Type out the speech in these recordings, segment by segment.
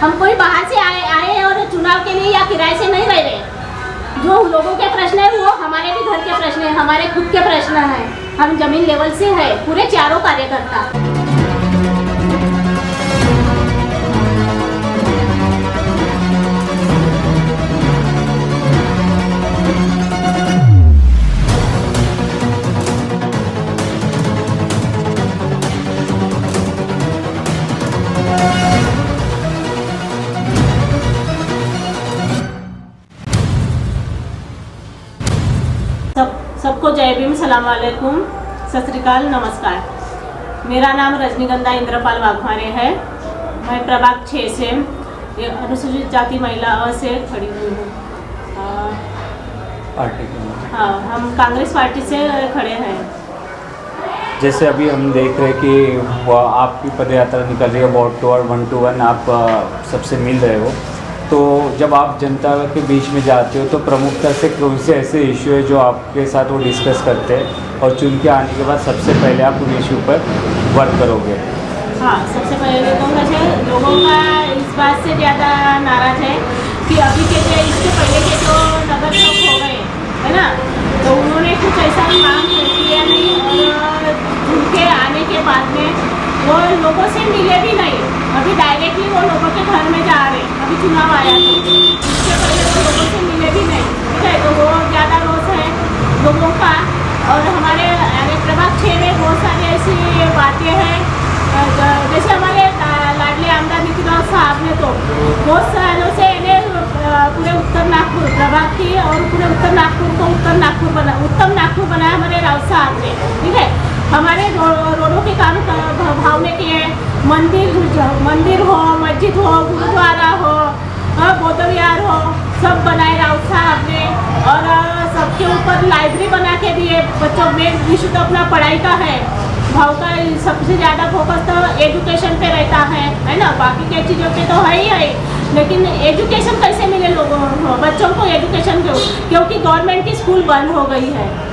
हम कोई बाहर से आए हैं और चुनाव के लिए या किराए से नहीं रह रहे। जो लोगों के प्रश्न है वो हमारे भी घर के प्रश्न है, हमारे खुद के प्रश्न है। हम जमीन लेवल से है, पूरे चारों कार्यकर्ता। सबको जय भीम, सलाम वालेकुम, सत श्री अकाल, नमस्कार। मेरा नाम रजनीगंधा इंद्रपाल वाघमारे है। मैं प्रभाग 6 से अनुसूचित जाति महिला अ से खड़ी हुई हूँ। पार्टी के? हाँ, हम कांग्रेस पार्टी से खड़े हैं। जैसे अभी हम देख रहे हैं कि वो आपकी पदयात्रा निकल रही है, वॉर्ड टू और 1 to 1 आप सबसे मिल रहे हो, तो जब आप जनता के बीच में जाते हो तो प्रमुखता से कौन से ऐसे इशू है जो आपके साथ वो डिस्कस करते हैं और चुन के आने के बाद सबसे पहले आप उन इशू पर वर्क करोगे? हाँ, सबसे पहले तो मुझे लोगों का इस बात से ज़्यादा नाराज़ है कि अभी के जो इससे पहले के जो नगर चौक हो गए है ना, तो उन्होंने कुछ ऐसा काम किया नहीं और उनके आने के बाद में वो लोगों से मिले भी नहीं। अभी डायरेक्टली वो लोगों के घर में जा रहे, अभी चुनाव आया तो इससे पहले वो लोगों से मिले भी नहीं, ठीक है। तो वो ज़्यादा रोष है लोगों का। और हमारे प्रभाग 6 में बहुत सारी ऐसी बातें हैं, जैसे हमारे लाडले आमदार नितिनराव साहब ने तो बहुत सालों से इन्हें पूरे उत्तर नागपुर प्रभाग की और पूरे उत्तर नागपुर को उत्तम नागपुर बनाया हमारे राव साहब ने, ठीक है। हमारे रोडों के काम भाव में किए, मंदिर हो, मस्जिद हो, गुरुद्वारा हो, बौद्ध विहार हो, सब बनाए राव साहब ने। और सबके ऊपर लाइब्रेरी बना के दिए। बच्चों में विषय तो अपना पढ़ाई का है, भाव का सबसे ज़्यादा फोकस तो एजुकेशन पे रहता है ना। बाकी के चीज़ों पे तो है ही है, लेकिन एजुकेशन कैसे मिले लोगों को, बच्चों को एजुकेशन क्योंकि गवर्नमेंट की स्कूल बंद हो गई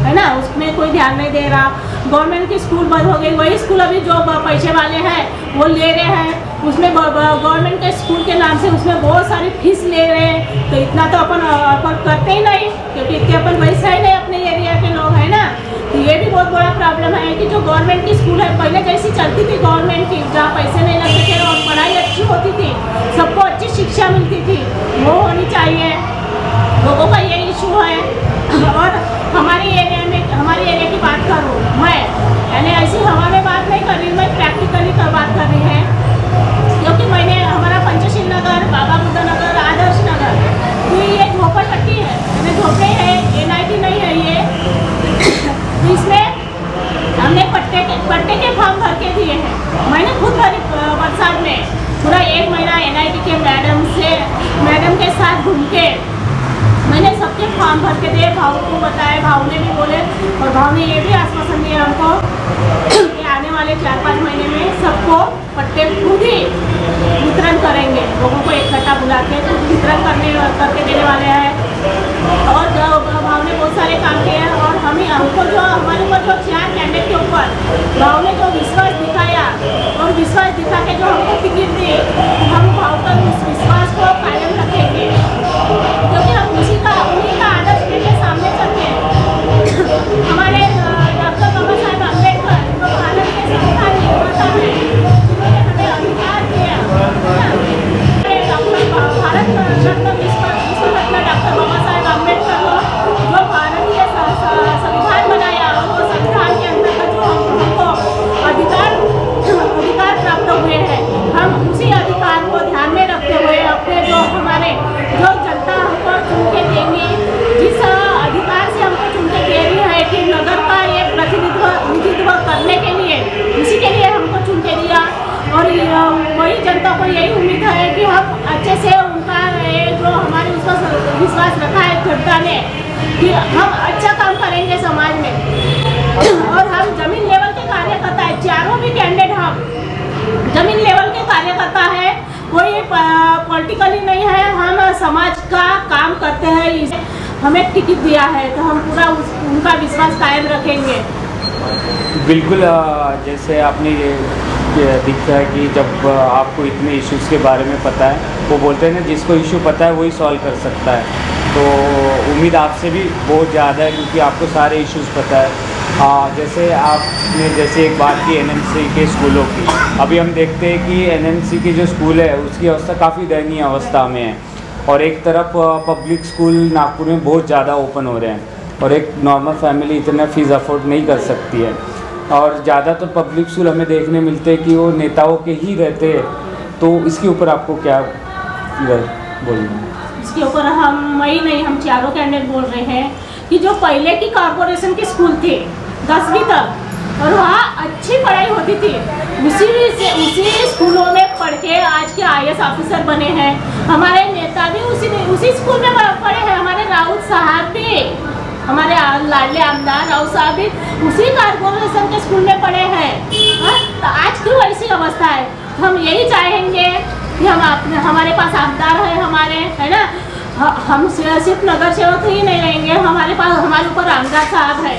है ना, उसमें कोई ध्यान नहीं दे रहा। गवर्नमेंट की स्कूल बंद हो गई, वही स्कूल अभी जो पैसे वाले हैं वो ले रहे हैं, उसमें गवर्नमेंट के स्कूल के नाम से उसमें बहुत सारी फीस ले रहे हैं। तो इतना तो अपन करते ही नहीं, क्योंकि इतने अपन वैसा ही नहीं अपने एरिया के लोग हैं ना। तो ये भी बहुत बड़ा प्रॉब्लम है कि जो गवर्नमेंट की स्कूल है पहले जैसी चलती थी गवर्नमेंट की, जहाँ पैसे नहीं लगते थे और पढ़ाई अच्छी होती थी, सबको अच्छी शिक्षा मिलती थी, वो होनी चाहिए। लोगों का ये इशू है। और हमारे एरिया की बात करूँ मैं, यानी ऐसी हवा में बात नहीं कर रही, मैं प्रैक्टिकली बात कर रही है। क्योंकि मैंने हमारा पंचशील नगर, बाबा बुद्ध नगर, आदर्श नगर, तो ये झोपड़पट्टी है, यानी झोपड़े है, NIT नहीं है ये। तो इसमें हमने पट्टे के फॉर्म भर के दिए हैं। मैंने खुद भरी बरसात में पूरा 1 महीना NIT के मैडम के साथ घूम के मैंने सबके फॉर्म भर के दिए। भाव को बताया, भाव ने भी बोले और भाव ने ये भी आश्वासन दिया हमको कि आने वाले 4-5 महीने में सबको पट्टे खुद ही वितरण करेंगे। लोगों को इकट्ठा बुला के खुद वितरण करके देने वाले हैं। और भाव ने बहुत सारे काम किए हैं और हमको जो हमारे ऊपर जो 4 कैंडिडेट के ऊपर भाव ने जो विश्वास दिखाया और विश्वास दिखा के जो हमको टिकट दी, हम भाव का उस विश्वास को कायम रखेंगे, क्योंकि हम उन्हीं का आदर्श लेके सामने चलते हैं। हमारे डॉक्टर बाबा साहेब अम्बेडकर जो भारत के संविधान निर्माता है, उन्होंने हमें अधिकार दिया। भारत रत्न विश्व रत्न डॉक्टर बाबा साहेब अम्बेडकर को जो भारतीय संविधान बनाया और वो संविधान के अंतर्गत जो हमको अधिकार प्राप्त हुए हैं, हम उसी अधिकार को ध्यान में रखते हुए अपने जो जनता हमको चुन के देंगे, जिस अधिकार से हमको चुन के दे रही है कि नगर का ये प्रतिनिधित्व करने के लिए, इसी के लिए हमको चुन के दिया। और वही जनता को यही उम्मीद है कि हम अच्छे से उनका जो हमारे उस पर विश्वास रखा है जनता ने कि हम अच्छा काम करेंगे समाज में। और हम जमीन लेवल के कार्यकर्ता है, चारों भी कैंडिडेट हम जमीन लेवल के कार्यकर्ता है, कोई पॉलिटिकली नहीं है। हम समाज का काम करते हैं, हमें टिकट दिया है तो हम पूरा उनका विश्वास कायम रखेंगे। बिल्कुल। जैसे आपने ये दिखता है कि जब आपको इतने इश्यूज़ के बारे में पता है, वो बोलते हैं ना जिसको इशू पता है वही सॉल्व कर सकता है। तो उम्मीद आपसे भी बहुत ज़्यादा है क्योंकि आपको सारे इश्यूज़ पता है। जैसे आपने जैसे एक बात की एनएमसी के स्कूलों की, अभी हम देखते हैं कि एनएमसी की जो स्कूल है उसकी अवस्था काफ़ी दयनीय अवस्था में है, और एक तरफ पब्लिक स्कूल नागपुर में बहुत ज़्यादा ओपन हो रहे हैं और एक नॉर्मल फैमिली इतना फ़ीस अफोर्ड नहीं कर सकती है, और ज़्यादातर तो पब्लिक स्कूल हमें देखने मिलते हैं कि वो नेताओं के ही रहते हैं। तो इसके ऊपर आपको क्या बोलना है? इसके ऊपर हम हम चारों कैंडिडेट बोल रहे हैं कि जो पहले की कॉर्पोरेशन के स्कूल थे 10वीं तक, और वहाँ अच्छी पढ़ाई होती थी, उसी स्कूलों में पढ़ के आज के IAS ऑफिसर बने हैं। हमारे नेता भी उसी स्कूल में पढ़े हैं। हमारे राउत साहब भी, हमारे लाडले आमदार राउत साहब भी उसी कॉर्पोरेशन के स्कूल में पढ़े हैं। तो आज क्यों ऐसी अवस्था है? तो हम यही चाहेंगे कि हमारे पास आमदार है हमारे, है ना, हम सिर्फ नगर सेवक ही नहीं रहेंगे, हमारे ऊपर आमदार साहब है।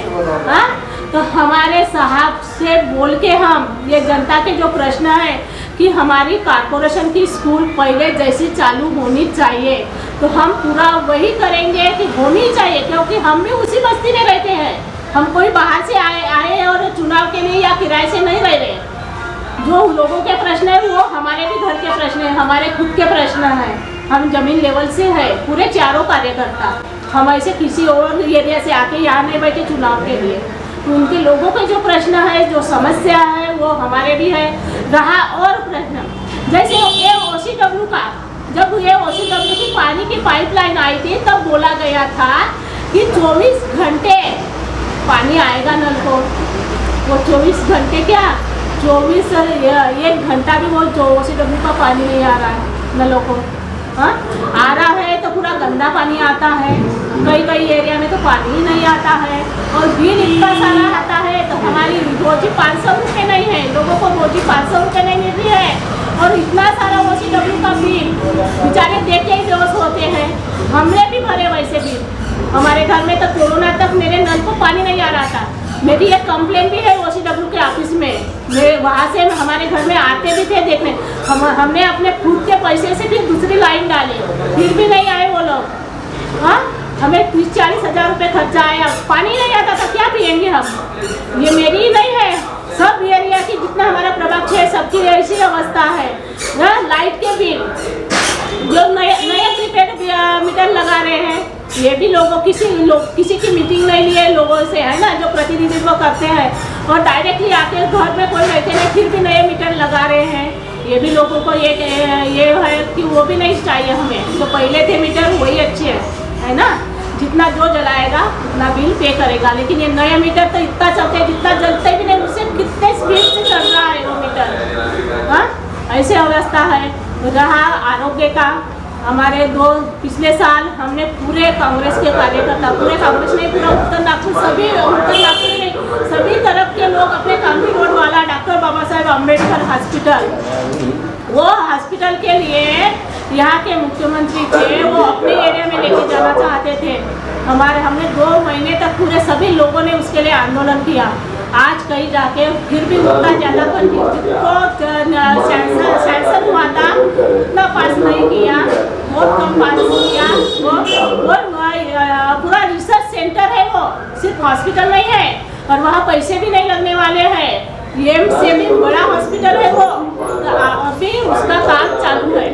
तो हमारे साहब से बोल के हम ये जनता के जो प्रश्न है कि हमारी कॉर्पोरेशन की स्कूल पहले जैसी चालू होनी चाहिए, तो हम पूरा वही करेंगे कि होनी चाहिए, क्योंकि हम भी उसी बस्ती में रहते हैं। हम कोई बाहर से आए और चुनाव के लिए या किराए से नहीं रह रहे। जो लोगों के प्रश्न है वो हमारे भी घर के प्रश्न है, हमारे खुद के प्रश्न है। हम जमीन लेवल से है, पूरे चारों कार्यकर्ता। हम ऐसे किसी और एरिया से आके यहाँ नहीं बैठे चुनाव के लिए। उनके लोगों के जो प्रश्न है, जो समस्या है, वो हमारे भी है। रहा और प्रश्न जैसे ये OCW का, जब ये OCW की पानी की पाइपलाइन आई थी तब बोला गया था कि 24 घंटे पानी आएगा नल को। वो 24 घंटे क्या, 1 घंटा भी वो OCW का पानी नहीं आ रहा है नलों को। आ रहा है तो पूरा गंदा पानी आता है, कई एरिया में तो पानी ही नहीं आता है, और बिल इतना सारा आता है। तो हमारी रोजी 500 रुपये नहीं है, लोगों को रोजी 500 रुपये नहीं मिल रही है, और इतना सारा OCW का बिल बेचारे देख के ही बेहोश होते हैं। हमने भी भरे वैसे बिल। हमारे घर में तो कोरोना तक मेरे नल को पानी नहीं आ रहा था। मेरी एक कंप्लेंट भी है OCW के ऑफिस में। वहाँ से हमारे घर में आते भी थे देखने। हमने अपने खुद के पैसे से भी दूसरी लाइन डाली, फिर भी नहीं आए वो लोग। हमें 30-40 हज़ार रुपये खर्चा आया, पानी नहीं आता था, क्या पियेंगे हम? ये मेरी ही नहीं है, सब एरिया की जितना हमारा प्रभाग है सबकी ऐसी अवस्था है। लाइट के बिल जो नए प्रीपेड मीटर लगा रहे हैं, ये भी किसी की मीटिंग नहीं लिए लोगों से, है ना, जो प्रतिनिधित्व करते हैं, और डायरेक्टली आके घर में कोई रहते नहीं, फिर भी नए मीटर लगा रहे हैं। ये भी लोगों को ये है कि वो भी नहीं चाहिए हमें, जो पहले थे मीटर वही अच्छे है ना, जितना जो जलाएगा उतना बिल पे करेगा। लेकिन ये नया मीटर तो इतना चलते जितना जलते भी नहीं, उससे कितने स्पीड से चल रहा है वो मीटर। ऐसे अवस्था है। रहा आरोग्य का, हमारे पिछले साल हमने पूरे कांग्रेस के कार्यकर्ता, पूरे कांग्रेस नहीं, पूरा उत्तर नागपुर सभी तरफ के लोग अपने कांग्रेस रोड वाला डॉक्टर बाबा साहेब अम्बेडकर हॉस्पिटल, वो हॉस्पिटल के लिए यहाँ के मुख्यमंत्री थे, वो अपने एरिया में लेके जाना चाहते थे। हमने 2 महीने तक पूरे सभी लोगों ने उसके लिए आंदोलन किया। आज कहीं जाके फिर भी उतना ज़्यादा सैंक्शन हुआ था उतना पास नहीं किया, बहुत कम पास किया। वो पूरा रिसर्च सेंटर है, वो सिर्फ हॉस्पिटल नहीं है, और वहाँ पैसे भी नहीं लगने वाले हैं। एम्स से भी बड़ा हॉस्पिटल है वो, अभी उसका काम चालू है।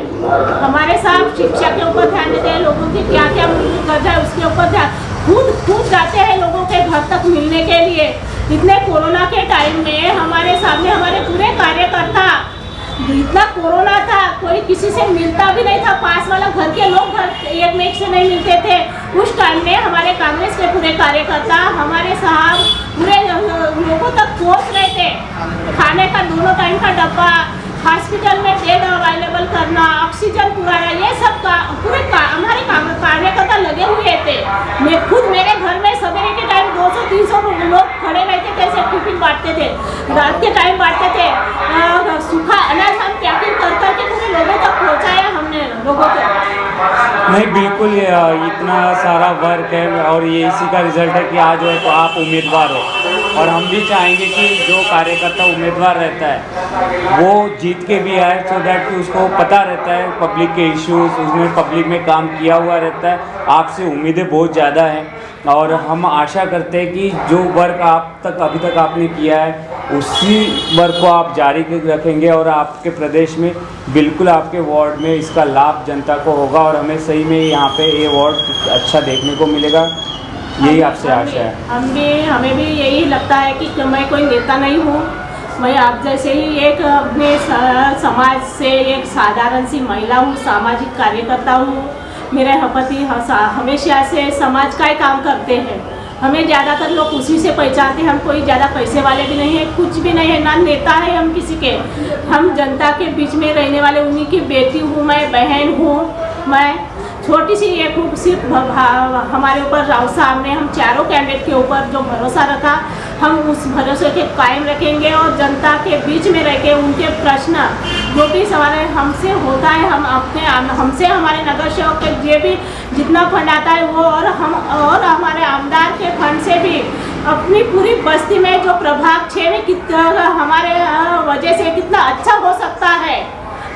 हमारे साथ शिक्षा के ऊपर ध्यान देते हैं, लोगों की क्या क्या मूलभूत गरज है उसके ऊपर ध्यान, खुद जाते हैं लोगों के घर तक मिलने के लिए। इतने कोरोना के टाइम में हमारे सामने हमारे पूरे कार्यकर्ता, इतना कोरोना था कोई किसी से मिलता भी नहीं था, पास वाला घर के लोग एक में एक से नहीं मिलते थे। उस टाइम में हमारे कांग्रेस के पूरे कार्यकर्ता, हमारे साहब पूरे लोगों तक पहुँच रहे थे। खाने का 2 टाइम का डब्बा, हॉस्पिटल में बेड अवेलेबल करना, ऑक्सीजन पुराना, ये सब पूरे हमारे कार्यकर्ता लगे हुए थे। मैं खुद मेरे घर में सवेरे के टाइम 200-300 लोग खड़े रहते थे, सब टिफिन बांटते थे, रात के टाइम बांटते थे। सूखा अनाज हम पैकिंग कर करके पूरे लोगों तक पहुँचाया हमने लोगों को। नहीं, बिल्कुल इतना सारा वर्क है, और ये इसी का रिजल्ट है कि आज है तो आप उम्मीदवार हो, और हम भी चाहेंगे कि जो कार्यकर्ता उम्मीदवार रहता है वो जीत के भी आए, सो दैट कि उसको पता रहता है पब्लिक के इश्यूज, उसने पब्लिक में काम किया हुआ रहता है। आपसे उम्मीदें बहुत ज़्यादा हैं और हम आशा करते हैं कि जो वर्क अभी तक आपने किया है उसी वर्क को आप जारी रखेंगे और आपके प्रदेश में बिल्कुल आपके वार्ड में इसका लाभ जनता को होगा और हमें सही में यहाँ पे ये वार्ड अच्छा देखने को मिलेगा। यही आपसे आशा है। हमें भी यही लगता है कि मैं कोई नेता नहीं हूँ, मैं आप जैसे ही एक अपने समाज से एक साधारण सी महिला हूँ, सामाजिक कार्यकर्ता हूँ। मेरे पति हमेशा से समाज का ही काम करते हैं। हमें ज़्यादातर लोग उसी से पहचानते हैं। हम कोई ज़्यादा पैसे वाले भी नहीं है, कुछ भी नहीं है, ना नेता है हम किसी के। हम जनता के बीच में रहने वाले उन्हीं की बेटी हूँ, मैं बहन हूँ। मैं छोटी सी एक सिर्फ हमारे ऊपर राव साहब ने हम चारों कैंडिडेट के ऊपर जो भरोसा रखा, हम उस भरोसे के कायम रखेंगे और जनता के बीच में रह के उनके प्रश्न जो भी सवाल हमसे होता है, हमसे हमारे नगर सेवक के जो भी जितना फंड आता है वो और हमारे आमदार के फंड से भी अपनी पूरी बस्ती में जो प्रभाग 6 में कितना हमारे वजह से कितना अच्छा हो सकता है,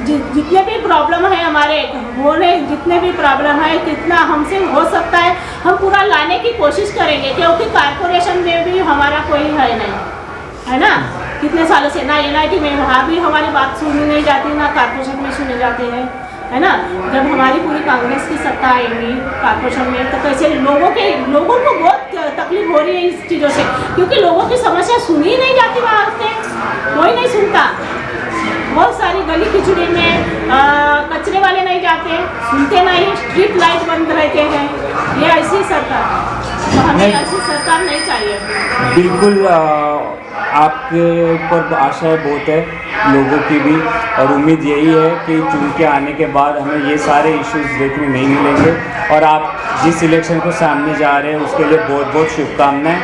जितने भी प्रॉब्लम है हमारे होने, जितने भी प्रॉब्लम है कितना हमसे हो सकता है हम पूरा लाने की कोशिश करेंगे, क्योंकि कारपोरेशन में भी हमारा कोई है नहीं, है ना। कितने सालों से ना NIT में वहाँ भी हमारी बात सुनी नहीं जाती, ना कारपोरेशन में सुने जाते हैं, है ना। जब हमारी पूरी कांग्रेस की सत्ता आएगी कारपोरेशन में तो कैसे लोगों को बहुत तकलीफ हो रही है इस चीज़ों से, क्योंकि लोगों की समस्या सुनी नहीं जाती वहाँ से, कोई नहीं सुनता। बहुत सारी गली खिचड़ी में कचरे वाले नहीं जाते, सुनते नहीं, स्ट्रीट लाइट बंद रहते हैं। ये ऐसी सरकार, तो हमें ऐसी सरकार नहीं चाहिए। बिल्कुल आपके ऊपर आशाएं बहुत है लोगों की भी, और उम्मीद यही है कि चुन के आने के बाद हमें ये सारे इश्यूज देखने नहीं मिलेंगे। और आप जिस इलेक्शन को सामने जा रहे हैं उसके लिए बहुत बहुत शुभकामनाएं।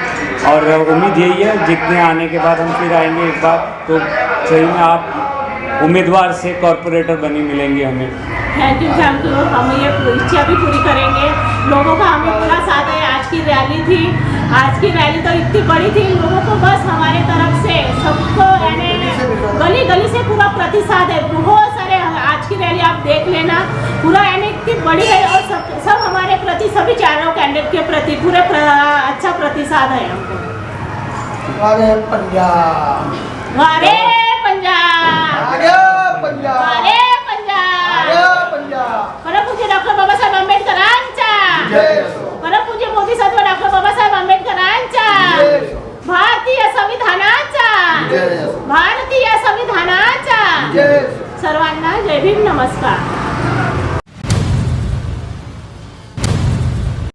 और उम्मीद यही है जितने आने के बाद हम फिर आएंगे एक बार तो सही में आप उम्मीदवार से कॉरपोरेटर बनी मिलेंगे हमें। Thank you. हम ये इच्छा भी पूरी करेंगे। लोगों का हमें पूरा साथ है। आज की रैली थी, आज की रैली तो इतनी बड़ी थी, लोगों को बस हमारे तरफ से सबको गली गली से पूरा प्रतिसाद है। बहुत सारे आज की रैली आप देख लेना, पूरा यानी इतनी बड़ी है और सब हमारे प्रति, सभी चारों कैंडिडेट के प्रति पूरे अच्छा प्रतिसाद है हमको। वारे पंजाब, वारे पंजाब, वारे पंजाब, परमपूज्य डॉक्टर बाबासाहेब आंबेडकरांचा, परमपूज्य मोदी सत्व डॉक्टर बाबासाहेब आंबेडकरांचा, भारतीय संविधानाचा, भारतीय संविधानाचा। सर्वांना जय भीम, नमस्कार।